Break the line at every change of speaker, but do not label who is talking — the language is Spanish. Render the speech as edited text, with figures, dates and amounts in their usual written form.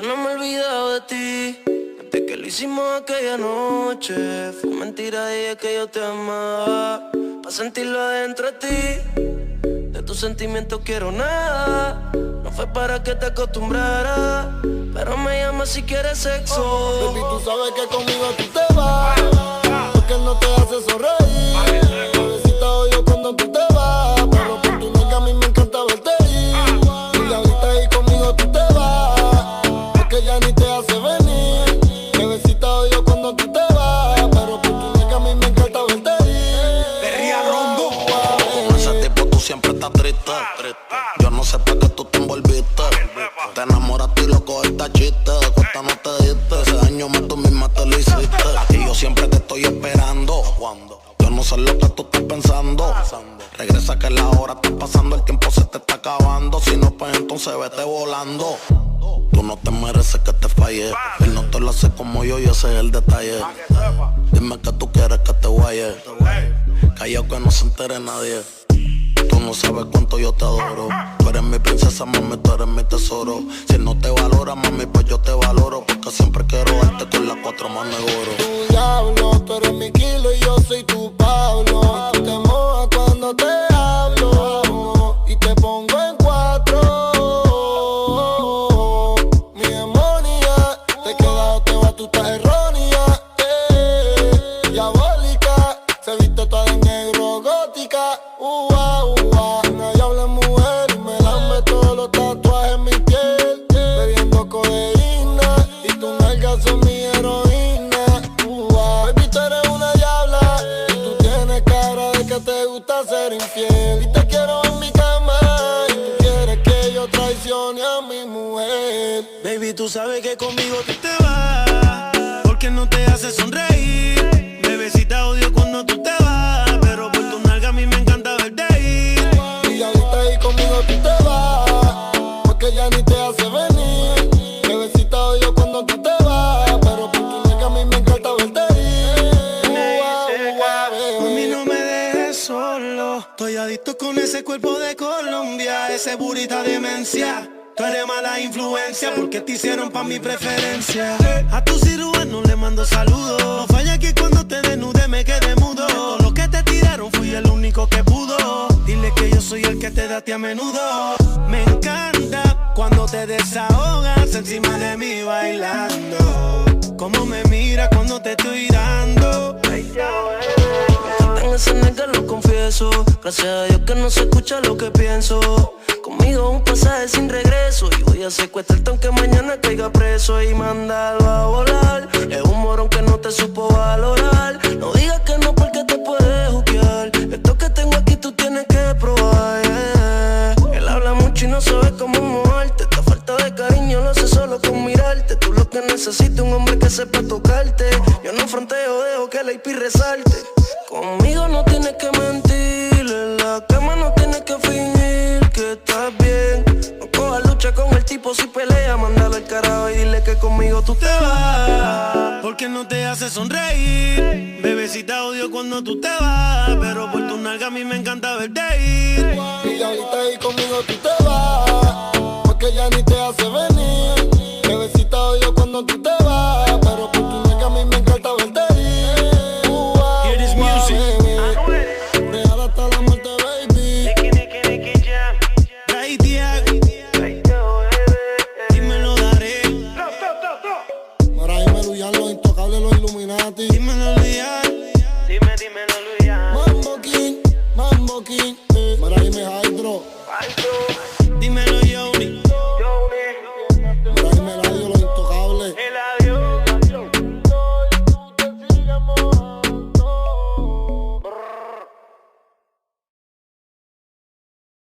no me he olvidado de ti. Desde que lo hicimos aquella noche, fue mentira, dije que yo te amaba. Pa' sentirlo adentro de ti, de tus sentimientos quiero nada. No fue para que te acostumbraras, pero me llamas si quieres sexo.
Baby, tú sabes que conmigo tú te vas, porque no te hace sonreír. Bebecita odio cuando tú te vas, pero por tu nega a mí me encanta verte ir. Y ahorita ahí conmigo tú te vas, porque ya ni te hace venir. Bebecita odio cuando tú te vas, pero por tu nega a mí me encanta verte ir.
Perría Rondo.
Con ese tipo tú siempre estás triste. Yo no sé para qué tú te envolviste. Te enamoraste y loco esta chiste. De cuesta no te diste. Ese daño más tú misma te lo hiciste. Y yo siempre te estoy esperando. Yo no sé lo que tú estás pensando. Regresa que la hora está pasando, el tiempo se te está acabando. Si no, pues entonces vete volando. Tú no te mereces que te falle. Él no te lo hace como yo y ese es el detalle. Dime que tú quieres que te guaye. Callao que no se entere nadie. Tú no sabes cuánto yo te adoro. Tú eres mi princesa, mami, tú eres mi tesoro. Si él no te valora, mami, pues yo te valoro. Porque siempre quiero darte con las 4 manos de oro.
Tu diablo, tú eres mi kilo y yo soy tu Pablo. Y tú te mojas cuando te hablo y te pongo en 4. Mi demonia, te queda o te va, tú estás errónea. Diabólica, se viste toda de negro, gótica. Nadie habla mujer y me lame todos los tatuajes en mi piel. Bebiendo codeína y tus nalgas son mi heroína. Baby, tú eres una diabla y tú tienes cara de que te gusta ser infiel. Y te quiero en mi cama y tú quieres que yo traicione a mi mujer.
Baby, tú sabes que conmigo tú te vas, porque no te hace sonreír. Bebecita odio cuando tú te vas, pero por tu nalga a mí me encanta verte ir.
Y ahorita ahí conmigo tú te vas, porque ya ni te hace venir. Bebecita odio cuando tú te vas, pero por tu nega a mí me encanta verte ir.
A mí no me dejes solo, estoy adicto con ese cuerpo de Colombia, ese burrita demencia. Tú eres mala influencia porque te hicieron pa' mi preferencia. A tu cirujano le mando saludos. No falla que cuando te desnude me quedé mudo. Todo lo que te tiraron fui el único que pudo. Dile que yo soy el que te da a ti a menudo. Me encanta cuando te desahogas encima de mí bailando. Cómo me mira cuando te estoy dando. En ese nega lo confieso. Gracias a Dios que no se escucha lo que pienso. Conmigo un pasaje sin regreso y voy a secuestrarte aunque mañana caiga preso y mandarlo a volar. Es un morón que no te supo valorar. No digas que no porque te puedes juquear. Esto que tengo aquí tú tienes que probar, yeah. Él habla mucho y no sabe cómo moverte. Esta falta de cariño lo hace solo con mirarte. Tú lo que necesitas un hombre que sepa tocarte. Yo no fronteo, dejo que la IP resalte. Conmigo no tienes que mentir, en la cama no tienes que fingir que estás bien. No cojas lucha con el tipo si pelea, mándalo al carajo y dile que conmigo tú te vas, porque no te hace sonreír. Bebecita odio cuando tú te vas, pero por tu nalga a mí me encanta verte ir.
Y ahorita ahí conmigo tú te vas, porque ya ni te hace venir. Bebecita odio cuando tú te vas, pero por tu nalga a mí me encanta verte ir. Real hasta la muerte, baby.
Dímelo, daré.
Mara y Meluyan, los intocables, los Illuminati.
Dímelo, Luyan. Dímelo, Luyan.
Mambo King, Mara y me Hydro.